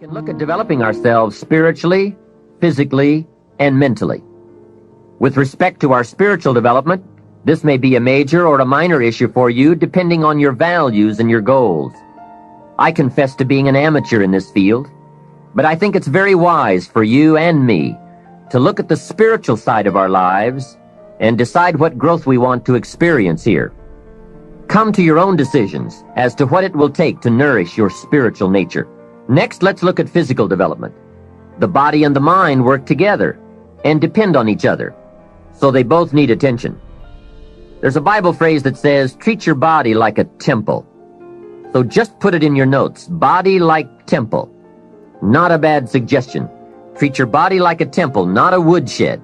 can look at developing ourselves spiritually, physically, and mentally. With respect to our spiritual development, this may be a major or a minor issue for you depending on your values and your goals. I confess to being an amateur in this field, but I think it's very wise for you and me to look at the spiritual side of our lives and decide what growth we want to experience here. Come to your own decisions as to what it will take to nourish your spiritual nature. Next, let's look at physical development. The body and the mind work together and depend on each other, so they both need attention. There's a Bible phrase that says, treat your body like a temple. So just put it in your notes, body like temple. Not a bad suggestion. Treat your body like a temple, not a woodshed.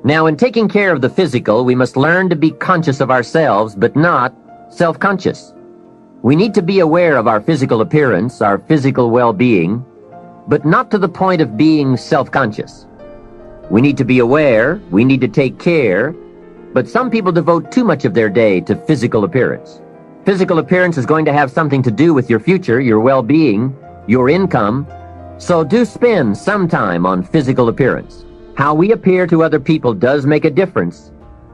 Now, in taking care of the physical, we must learn to be conscious of ourselves, but not self-conscious. We need to be aware of our physical appearance, our physical well-being, but not to the point of being self-conscious. We need to be aware, we need to take care, but some people devote too much of their day to physical appearance. Physical appearance is going to have something to do with your future, your well-being, your income, so do spend some time on physical appearance. How we appear to other people does make a difference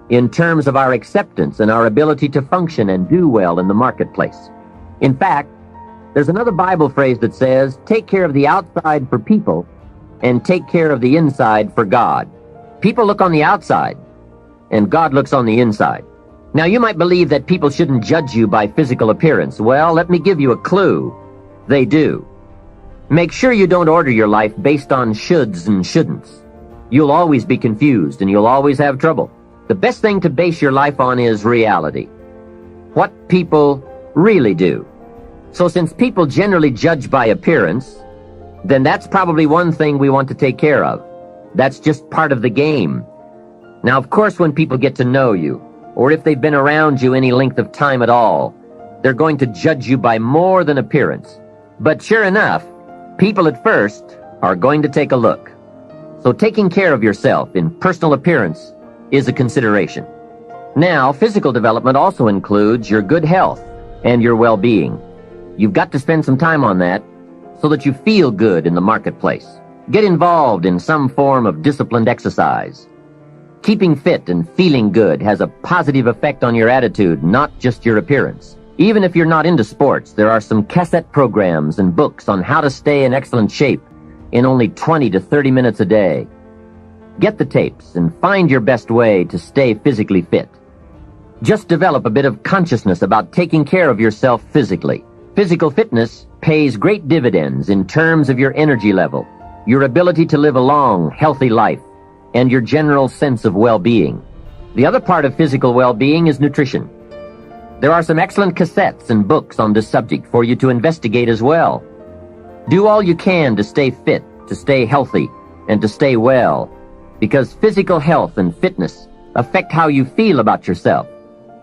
in terms of our acceptance and our ability to function and do well in the marketplace. In fact, there's another Bible phrase that says, take care of the outside for people and take care of the inside for God. People look on the outside and God looks on the inside. Now, you might believe that people shouldn't judge you by physical appearance. Well, let me give you a clue. They do. Make sure you don't order your life based on shoulds and shouldn'ts. You'll always be confused and you'll always have trouble. The best thing to base your life on is reality. What people really do. So since people generally judge by appearance, then that's probably one thing we want to take care of. That's just part of the game. Now, of course, when people get to know you, or if they've been around you any length of time at all, they're going to judge you by more than appearance. But sure enough, people at first are going to take a look. So taking care of yourself in personal appearance is a consideration. Now, physical development also includes your good health and your well-being. You've got to spend some time on that so that you feel good in the marketplace. Get involved in some form of disciplined exercise. Keeping fit and feeling good has a positive effect on your attitude, not just your appearance. Even if you're not into sports, there are some cassette programs and books on how to stay in excellent shape in only 20 to 30 minutes a day. Get the tapes and find your best way to stay physically fit. Just develop a bit of consciousness about taking care of yourself physically. Physical fitness pays great dividends in terms of your energy level, your ability to live a long, healthy life, and your general sense of well-being. The other part of physical well-being is nutrition. There are some excellent cassettes and books on this subject for you to investigate as well. Do all you can to stay fit, to stay healthy, and to stay well, because physical health and fitness affect how you feel about yourself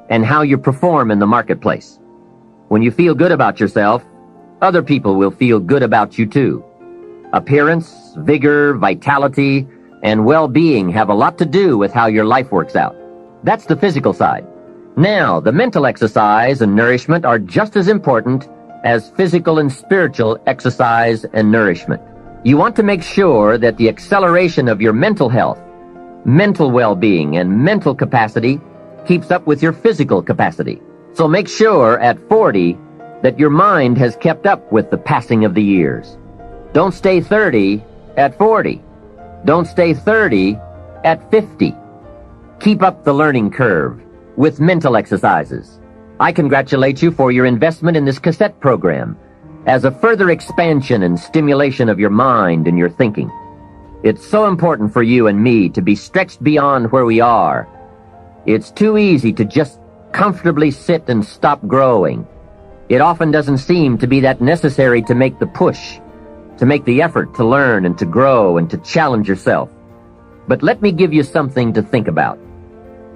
and how you perform in the marketplace. When you feel good about yourself, other people will feel good about you too. Appearance, vigor, vitality, and well-being have a lot to do with how your life works out. That's the physical side. Now, the mental exercise and nourishment are just as important as physical and spiritual exercise and nourishment. You want to make sure that the acceleration of your mental health, mental well-being, and mental capacity keeps up with your physical capacity. So make sure at 40 that your mind has kept up with the passing of the years. Don't stay 30 at 40. Don't stay 30 at 50. Keep up the learning curve with mental exercises. I congratulate you for your investment in this cassette program as a further expansion and stimulation of your mind and your thinking. It's so important for you and me to be stretched beyond where we are. It's too easy to just comfortably sit and stop growing. It often doesn't seem to be that necessary to make the push, to make the effort to learn and to grow and to challenge yourself. But let me give you something to think about.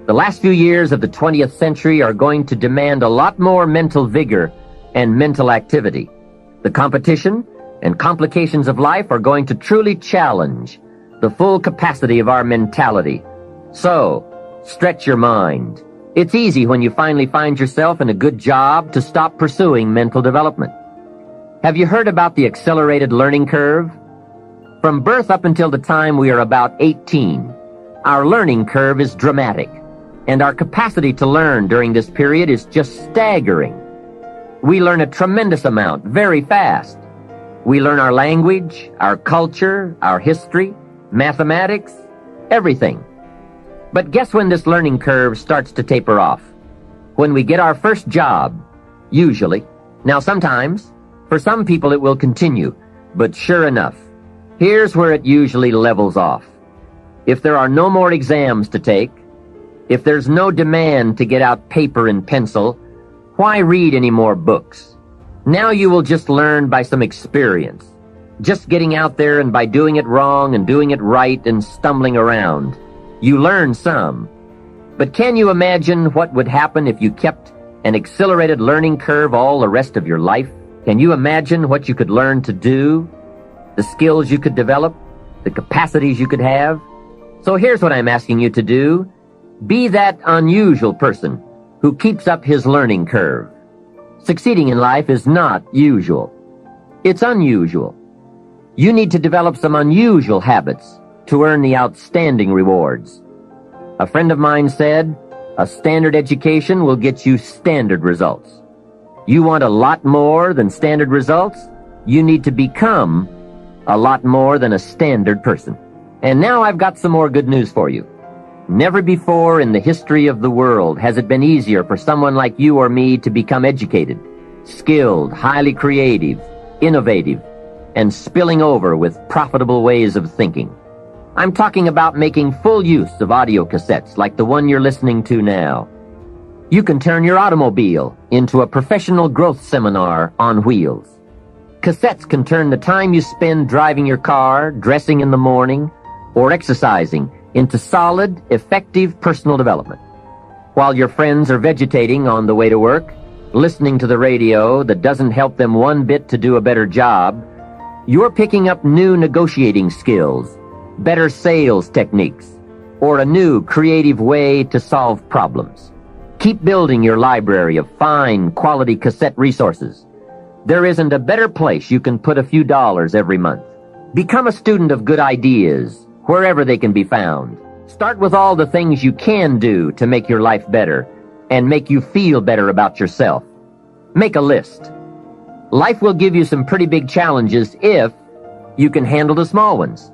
The last few years of the 20th century are going to demand a lot more mental vigor and mental activity. The competition and complications of life are going to truly challenge the full capacity of our mentality. So, stretch your mind. It's easy when you finally find yourself in a good job to stop pursuing mental development. Have you heard about the accelerated learning curve? From birth up until the time we are about 18, our learning curve is dramatic, and our capacity to learn during this period is just staggering. We learn a tremendous amount very fast. We learn our language, our culture, our history, mathematics, everything. But guess when this learning curve starts to taper off? When we get our first job, usually. Now sometimes, for some people it will continue, but sure enough, here's where it usually levels off. If there are no more exams to take, if there's no demand to get out paper and pencil, why read any more books? Now you will just learn by some experience, just getting out there and by doing it wrong and doing it right and stumbling around. You learn some. But can you imagine what would happen if you kept an accelerated learning curve all the rest of your life? Can you imagine what you could learn to do, the skills you could develop, the capacities you could have? So here's what I'm asking you to do. Be that unusual person who keeps up his learning curve. Succeeding in life is not usual. It's unusual. You need to develop some unusual habits to earn the outstanding rewards. A friend of mine said, a standard education will get you standard results. You want a lot more than standard results? You need to become a lot more than a standard person. And now I've got some more good news for you. Never before in the history of the world has it been easier for someone like you or me to become educated, skilled, highly creative, innovative, and spilling over with profitable ways of thinking. I'm talking about making full use of audio cassettes like the one you're listening to now. You can turn your automobile into a professional growth seminar on wheels. Cassettes can turn the time you spend driving your car, dressing in the morning, or exercising into solid, effective personal development. While your friends are vegetating on the way to work, listening to the radio that doesn't help them one bit to do a better job, you're picking up new negotiating skills, better sales techniques, or a new creative way to solve problems. Keep building your library of fine, quality cassette resources. There isn't a better place you can put a few dollars every month. Become a student of good ideas, wherever they can be found. Start with all the things you can do to make your life better and make you feel better about yourself. Make a list. Life will give you some pretty big challenges if you can handle the small ones.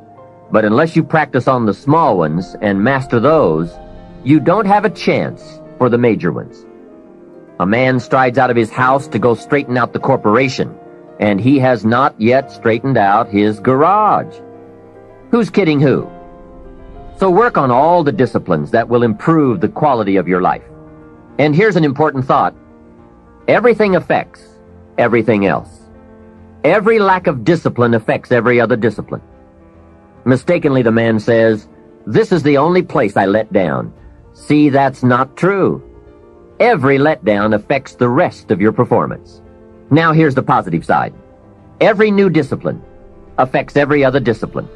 But unless you practice on the small ones and master those, you don't have a chance for the major ones. A man strides out of his house to go straighten out the corporation, and he has not yet straightened out his garage. Who's kidding who? So work on all the disciplines that will improve the quality of your life. And here's an important thought. Everything affects everything else. Every lack of discipline affects every other discipline. Mistakenly, the man says, "This is the only place I let down." See, that's not true. Every letdown affects the rest of your performance. Now here's the positive side. Every new discipline affects every other discipline.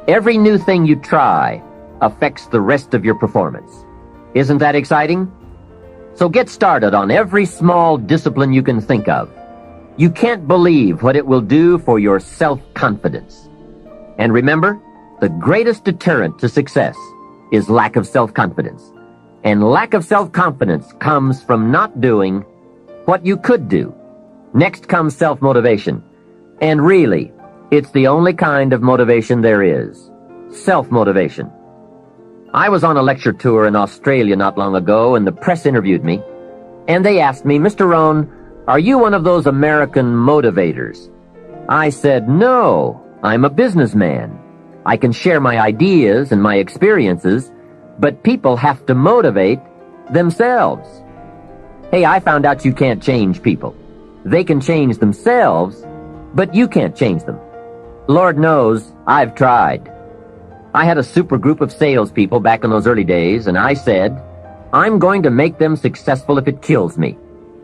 Every new thing you try affects the rest of your performance. Isn't that exciting? So get started on every small discipline you can think of. You can't believe what it will do for your self-confidence. And remember, the greatest deterrent to success is lack of self-confidence. And lack of self-confidence comes from not doing what you could do. Next comes self-motivation. And really, it's the only kind of motivation there is. Self-motivation. I was on a lecture tour in Australia not long ago, and the press interviewed me. And they asked me, "Mr. Rohn, are you one of those American motivators?" I said, "No, I'm a businessman. I can share my ideas and my experiences, but people have to motivate themselves." Hey, I found out you can't change people. They can change themselves, but you can't change them. Lord knows, I've tried. I had a super group of salespeople back in those early days, and I said, "I'm going to make them successful if it kills me."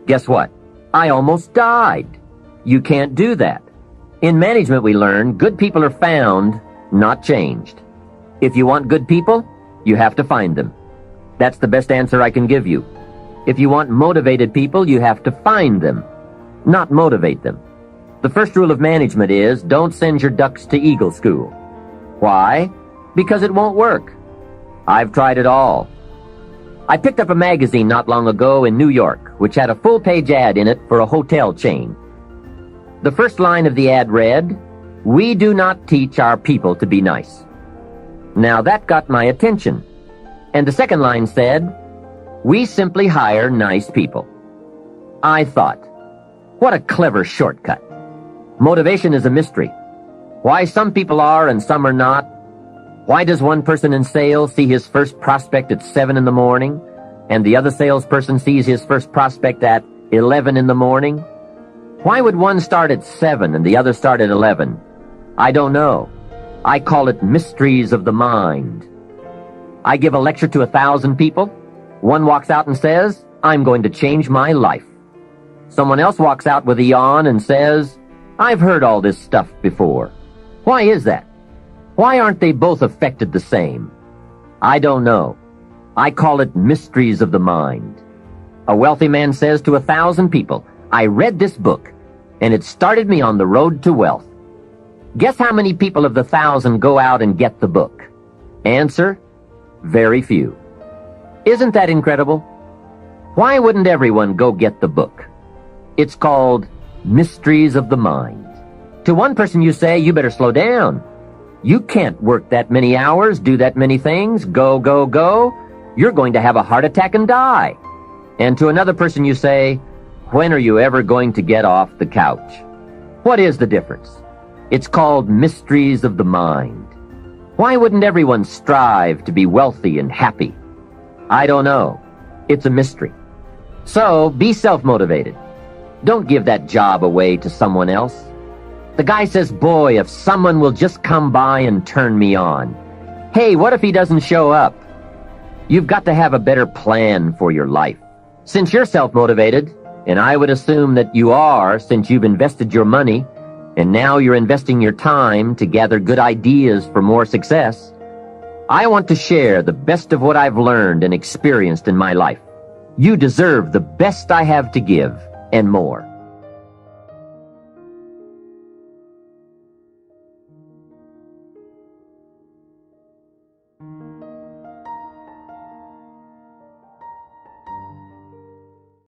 Guess what? I almost died. You can't do that. In management, we learn good people are found, not changed. If you want good people, you have to find them. That's the best answer I can give you. If you want motivated people, you have to find them, not motivate them. The first rule of management is don't send your ducks to Eagle School. Why? Because it won't work. I've tried it all. I picked up a magazine not long ago in New York, which had a full-page ad in it for a hotel chain. The first line of the ad read, "We do not teach our people to be nice." Now that got my attention. And the second line said, "We simply hire nice people." I thought, what a clever shortcut. Motivation is a mystery. Why some people are and some are not. Why does one person in sales see his first prospect at 7 in the morning, and the other salesperson sees his first prospect at 11 in the morning? Why would one start at 7 and the other start at 11? I don't know. I call it mysteries of the mind. I give a lecture to 1,000 people. One walks out and says, "I'm going to change my life." Someone else walks out with a yawn and says, "I've heard all this stuff before." Why is that? Why aren't they both affected the same? I don't know. I call it mysteries of the mind. A wealthy man says to 1,000 people, "I read this book, and it started me on the road to wealth." Guess how many people of the 1,000 go out and get the book? Answer, very few. Isn't that incredible? Why wouldn't everyone go get the book? It's called mysteries of the mind. To one person you say, "You better slow down. You can't work that many hours, do that many things, go, go, go. You're going to have a heart attack and die." And to another person you say, "When are you ever going to get off the couch?" What is the difference? It's called mysteries of the mind. Why wouldn't everyone strive to be wealthy and happy? I don't know. It's a mystery. So be self-motivated. Don't give that job away to someone else. The guy says, "Boy, if someone will just come by and turn me on." Hey, what if he doesn't show up? You've got to have a better plan for your life. Since you're self-motivated, and I would assume that you are since you've invested your money, and now you're investing your time to gather good ideas for more success, I want to share the best of what I've learned and experienced in my life. You deserve the best I have to give, and more.